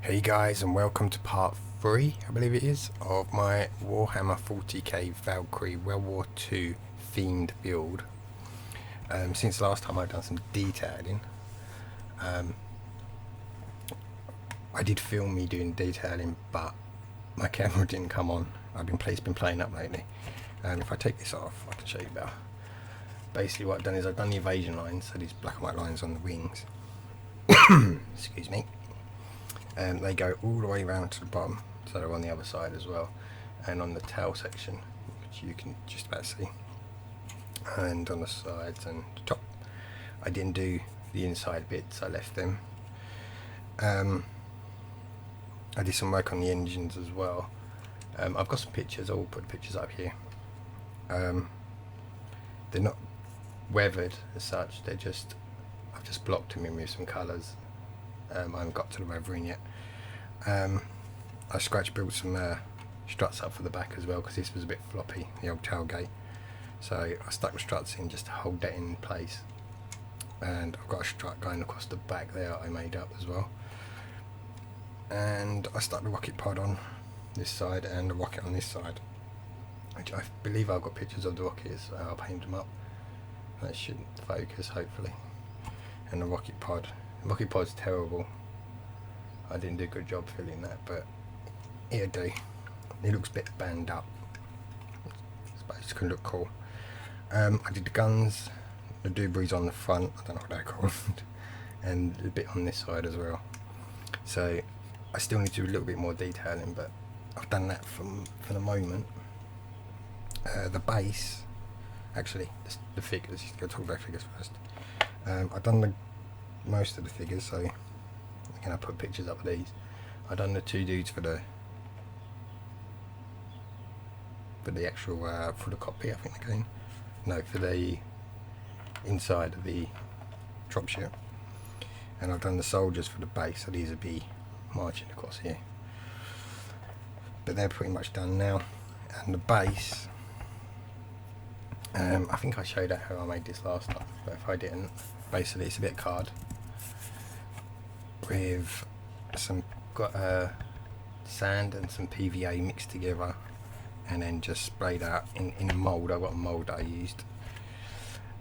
Hey guys, and welcome to part 3, I believe it is, of my Warhammer 40K Valkyrie World War II themed build. Since last time I've done some detailing. I did film me doing detailing, but my camera didn't come on. It's been playing up lately. If I take this off, I can show you better. Basically what I've done is I've done the evasion lines, so these black and white lines on the wings. Excuse me. They go all the way around to the bottom, so they're on the other side as well, and on the tail section, which you can just about see, and on the sides and the top. I didn't do the inside bits, I left them. I did some work on the engines as well. I've got some pictures, I will put the pictures up here. They're not weathered as such, I've just blocked them in with some colours. I haven't got to the weathering yet. I scratch built some struts up for the back as well, because this was a bit floppy, the old tailgate. So I stuck the struts in just to hold that in place. And I've got a strut going across the back there I made up as well. And I stuck the rocket pod on this side and the rocket on this side, which I believe I've got pictures of the rockets. I'll paint them up. That should focus, hopefully. And the rocket pod's terrible. I didn't do a good job filling that, but it'll do. It looks a bit banged up. I suppose it can look cool. I did the guns, the doobies on the front, I don't know what they're called, and a bit on this side as well. So I still need to do a little bit more detailing, but I've done that for the moment. The base, actually, the figures, go talk about figures first. I've done most of the figures, so again I put pictures up of these. I've done the two dudes for the actual for the copy, I think they're going. No, for the inside of the dropship. And I've done the soldiers for the base, so these would be marching across here. But they're pretty much done now. And the base, I think I showed out how I made this last time, but if I didn't, basically it's a bit of card with some sand and some PVA mixed together, and then just sprayed out in a mould. I've got a mould that I used,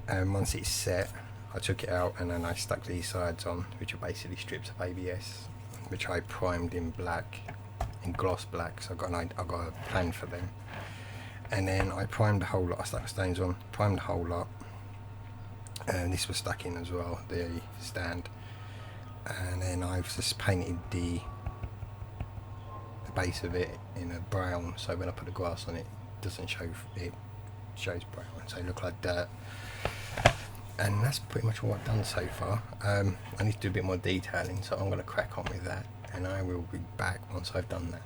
and once it's set I took it out and then I stuck these sides on, which are basically strips of ABS, which I primed in black, in gloss black, so I've got a plan for them. And then I primed the whole lot, I stuck the stains on, primed the whole lot, and this was stuck in as well, the stand. And then I've just painted the base of it in a brown, so when I put the grass on it, doesn't show, it shows brown, so it looks like dirt. And that's pretty much all I've done so far. I need to do a bit more detailing, so I'm going to crack on with that, and I will be back once I've done that.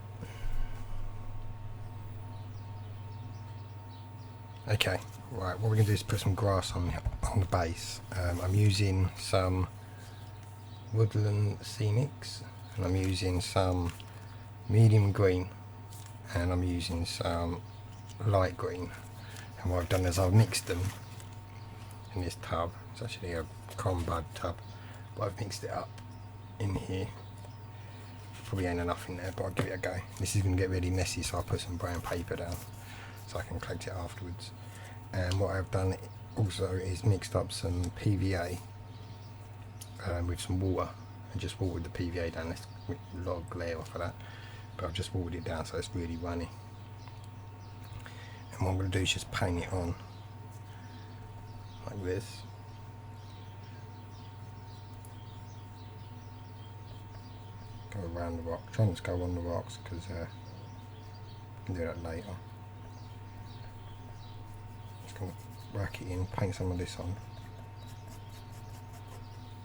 Okay, right, what we're going to do is put some grass on the base. I'm using some woodland scenics, and I'm using some medium green, and I'm using some light green. And what I've done is I've mixed them in this tub. It's actually a cotton bud tub, but I've mixed it up in here. Probably ain't enough in there, but I'll give it a go. This is going to get really messy, so I'll put some brown paper down so I can collect it afterwards. And what I've done also is mixed up some PVA with some water, and just watered the PVA down. There's a lot of glare off of that, but I've just watered it down so it's really runny. And what I'm going to do is just paint it on like this. Go around the rock, try not to go on the rocks because I can do that later. Just going to whack it in, paint some of this on.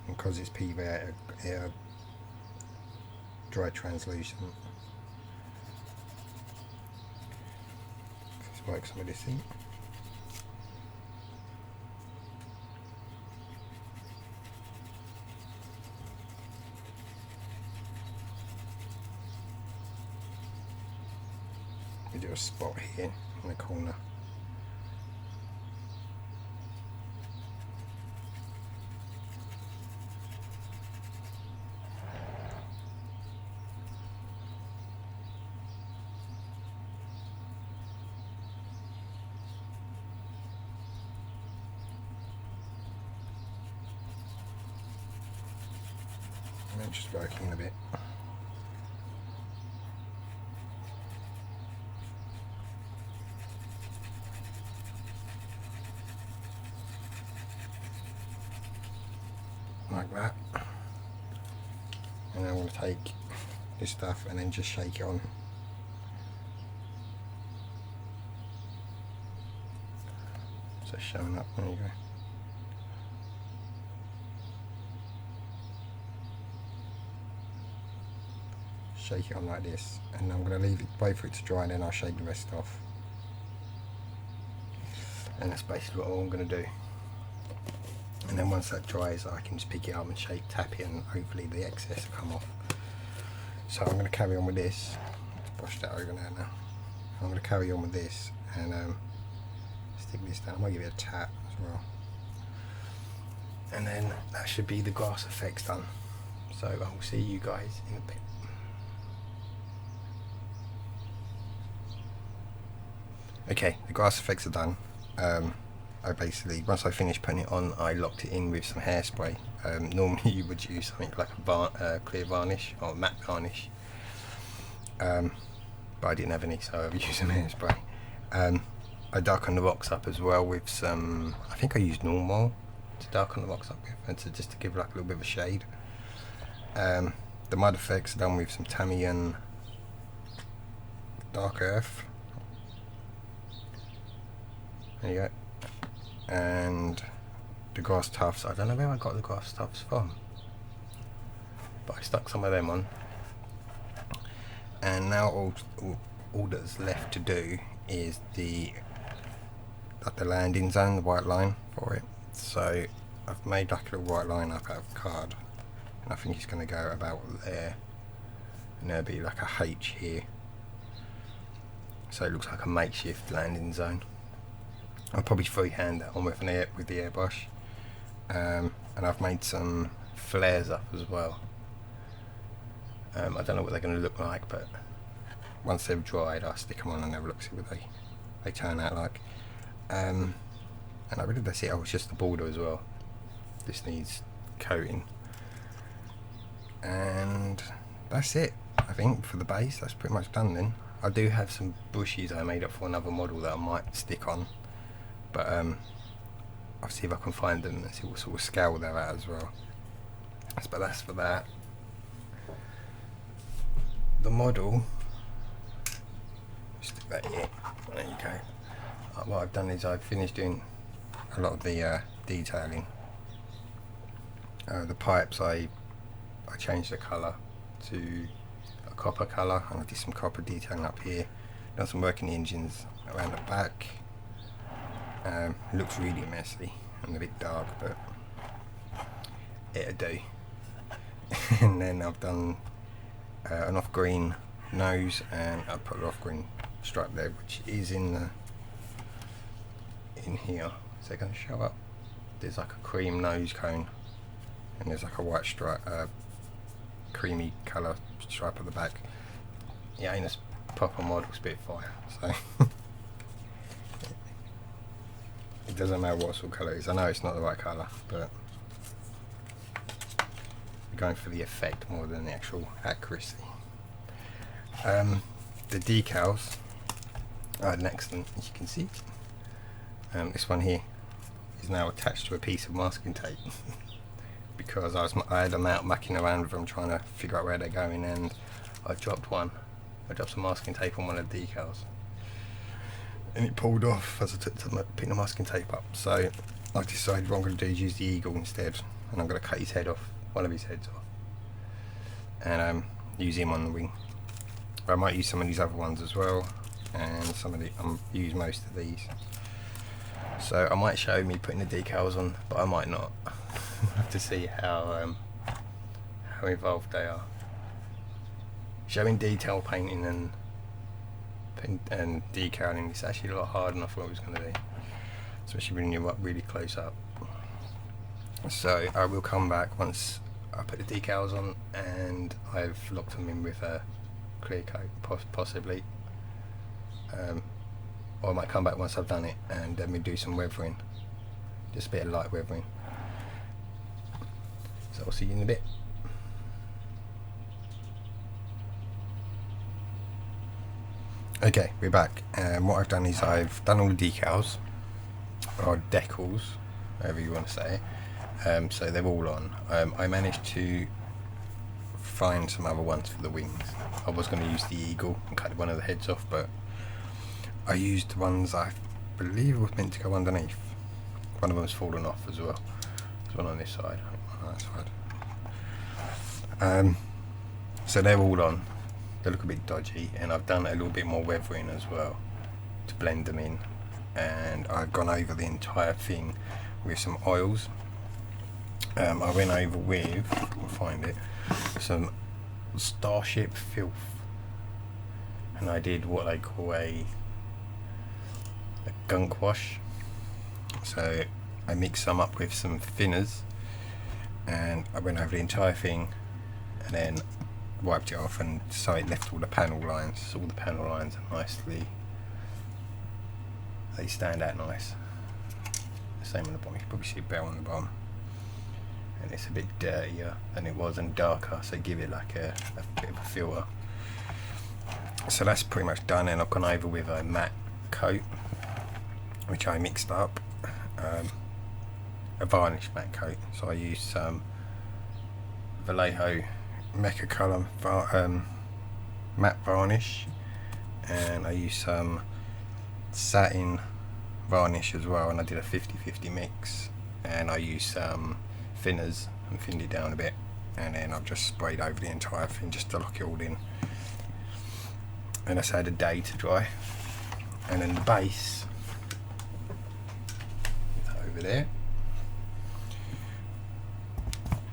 And because it's PVA, it'll dry translucent. Let's work some of this in. We do a spot here in the corner. And then just working a bit. Like that. And then I'm going to take this stuff and then just shake it on. So it's showing up, there you go. Shake it on like this, and I'm going to leave it, wait for it to dry, and then I'll shake the rest off. And that's basically what I'm going to do. And then once that dries, I can just pick it up and tap it, and hopefully the excess will come off. So I'm going to carry on with this. Let's brush that over there now. I'm going to carry on with this and stick this down. I might give it a tap as well. And then that should be the grass effects done. So I will see you guys in a bit. Okay, the grass effects are done. I basically, once I finished putting it on, I locked it in with some hairspray. Normally you would use something like a clear varnish or matte varnish, but I didn't have any, so I've used some hairspray. I darkened the rocks up as well with some, I think I used normal to darken the rocks up with, and just to give like a little bit of a shade. The mud effects are done with some Tamiyan dark earth. There you go. And the grass tufts, I don't know where I got the grass tufts from, but I stuck some of them on. And now all that's left to do is the landing zone, the white line for it. So I've made like a little white line up out of card, and I think it's going to go about there, and there'll be like a H here, so it looks like a makeshift landing zone. I'll probably freehand that on with the airbrush, and I've made some flares up as well. I don't know what they're going to look like, but once they've dried, I'll stick them on and have a look, see what they turn out like. And I really, that's it. Oh, it's just the border as well. This needs coating, and that's it. I think for the base, that's pretty much done. Then I do have some bushes I made up for another model that I might stick on. But I'll see if I can find them and see what sort of scale they're at as well. But that's for that. The model, stick that here. There you go. What I've done is I've finished doing a lot of the detailing. The pipes, I changed the colour to a copper colour, and I did some copper detailing up here. Done some work in the engines around the back. It looks really messy and a bit dark, but it'll do. And then I've done an off-green nose, and I put an off-green stripe there, which is in here. Is that going to show up? There's like a cream nose cone, and there's like a white stripe, creamy colour stripe at the back. Yeah, ain't a proper model Spitfire, so. It doesn't matter what sort of colour it is. I know it's not the right colour, but we're going for the effect more than the actual accuracy. The decals are an excellent, as you can see. This one here is now attached to a piece of masking tape because I had them out mucking around with them trying to figure out where they're going, and I dropped one. I dropped some masking tape on one of the decals, and it pulled off as I took to pick the masking tape up. So I decided what I'm going to do is use the eagle instead, and I'm going to cut his head off, one of his heads off, and use him on the wing. But I might use some of these other ones as well, and some of the use most of these. So I might show me putting the decals on, but I might not. We'll have to see how involved they are. Showing detail painting and decaling is actually a lot harder than I thought it was going to be, especially when you're up really close up. So I will come back once I put the decals on and I've locked them in with a clear coat, possibly. Or I might come back once I've done it and then we do some weathering, just a bit of light weathering. So I'll see you in a bit. Okay, we're back, and what I've done is I've done all the decals, or decals, however you want to say it. So they're all on. I managed to find some other ones for the wings. I was going to use the eagle and cut one of the heads off, but I used the ones I believe was meant to go underneath. One of them's fallen off as well. There's one on this side, on that side. So they're all on. They look a bit dodgy, and I've done a little bit more weathering as well to blend them in, and I've gone over the entire thing with some oils. I went over with, I'll find it, some Starship filth, and I did what they call a gunk wash. So I mixed some up with some thinners, and I went over the entire thing and then wiped it off, and so it left all the panel lines. So all the panel lines are nicely, they stand out nice. The same on the bottom, you can probably see a bell on the bottom, and it's a bit dirtier than it was and darker, so give it like a bit of a filter. So that's pretty much done, and I've gone over with a matte coat which I mixed up, a varnish matte coat. So I used some Vallejo Mecha Colour matte varnish, and I used some satin varnish as well, and I did a 50-50 mix, and I used some thinners and thinned it down a bit, and then I've just sprayed over the entire thing just to lock it all in, and that's had a day to dry. And then the base is over there.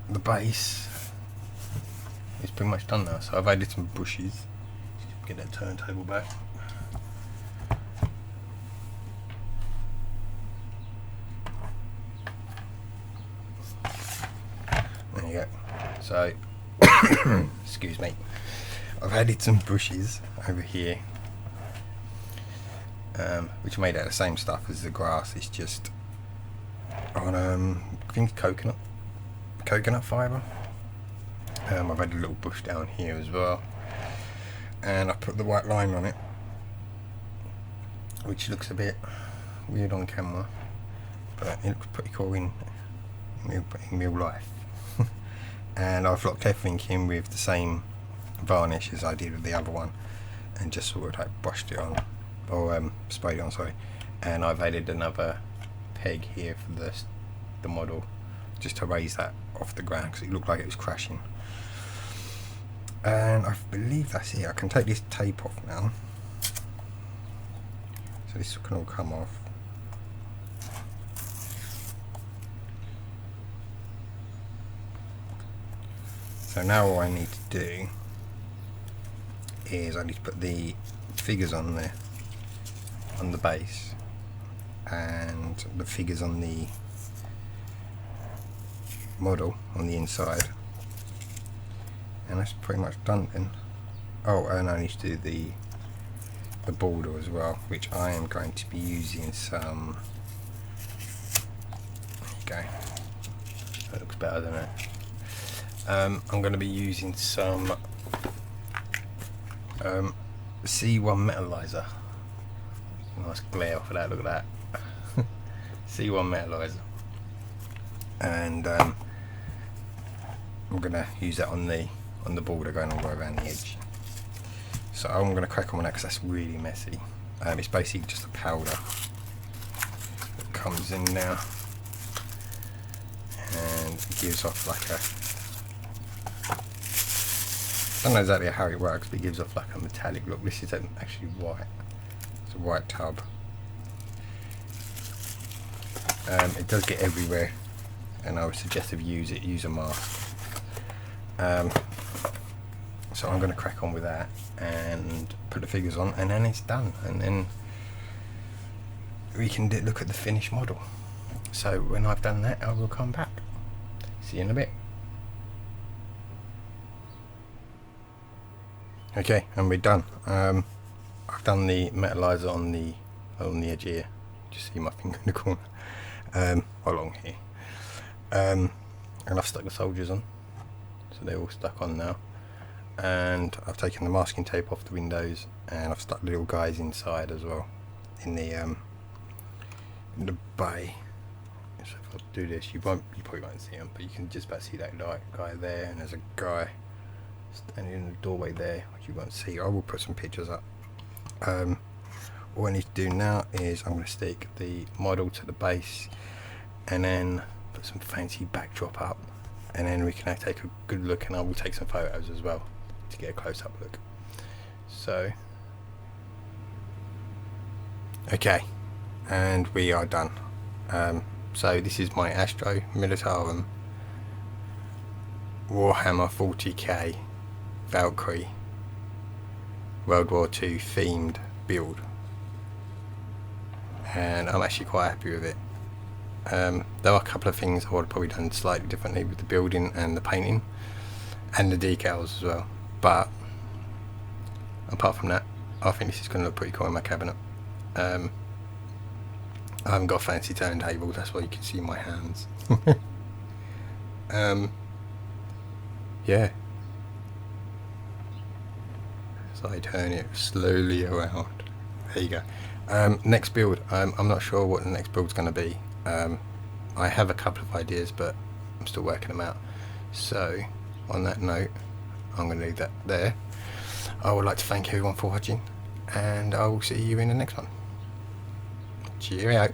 The base is pretty much done now, so I've added some bushes. Get that turntable back. There you go. So, excuse me, I've added some bushes over here, which are made out of the same stuff as the grass. It's just on, I think coconut fibre. I've had a little bush down here as well, and I put the white line on it, which looks a bit weird on camera, but it looks pretty cool in real life. And I've locked everything in with the same varnish as I did with the other one, and just sort of like brushed it on, or sprayed it on, sorry. And I've added another peg here for the model, just to raise that off the ground because it looked like it was crashing. And I believe that's it. I can take this tape off now, so this can all come off. So now all I need to do is I need to put the figures on there, on the base, and the figures on the model on the inside, and that's pretty much done then. Oh, and I need to do the border as well, which I am going to be using some, there you go, that looks better than it. I'm going to be using some C1 metallizer. Nice glare off of that, look at that. C1 metallizer, and I'm going to use that on the border going all the way around the edge. So I'm going to crack on with that because that's really messy. It's basically just a powder that comes in now, and it gives off like a, I don't know exactly how it works, but it gives off like a metallic look. This is actually white. It's a white tub. It does get everywhere, and I would suggest if you use a mask. So I'm going to crack on with that and put the figures on, and then it's done, and then we can look at the finished model. So when I've done that, I will come back. See you in a bit. Okay, and we're done. I've done the metallizer on the edge here. Just see my finger in the corner, along here. And I've stuck the soldiers on, so they're all stuck on now. and I've taken the masking tape off the windows, and I've stuck the little guys inside as well in the bay. So if I do this, you probably won't see them, but you can just about see that guy there, and there's a guy standing in the doorway there, which you won't see. I will put some pictures up. All I need to do now is I'm going to stick the model to the base, and then put some fancy backdrop up, and then we can take a good look, and I will take some photos as well to get a close-up look. So okay, and we are done. So this is my Astro Militarum Warhammer 40K Valkyrie World War II themed build, and I'm actually quite happy with it. There are a couple of things I would have probably done slightly differently with the building and the painting and the decals as well, but apart from that, I think this is going to look pretty cool in my cabinet. I haven't got a fancy turntable, that's why you can see my hands. Yeah, so I turn it slowly around. There you go. Next build, I'm not sure what the next build's going to be. I have a couple of ideas, but I'm still working them out. So on that note, I'm going to leave that there. I would like to thank everyone for watching, and I will see you in the next one. Cheerio.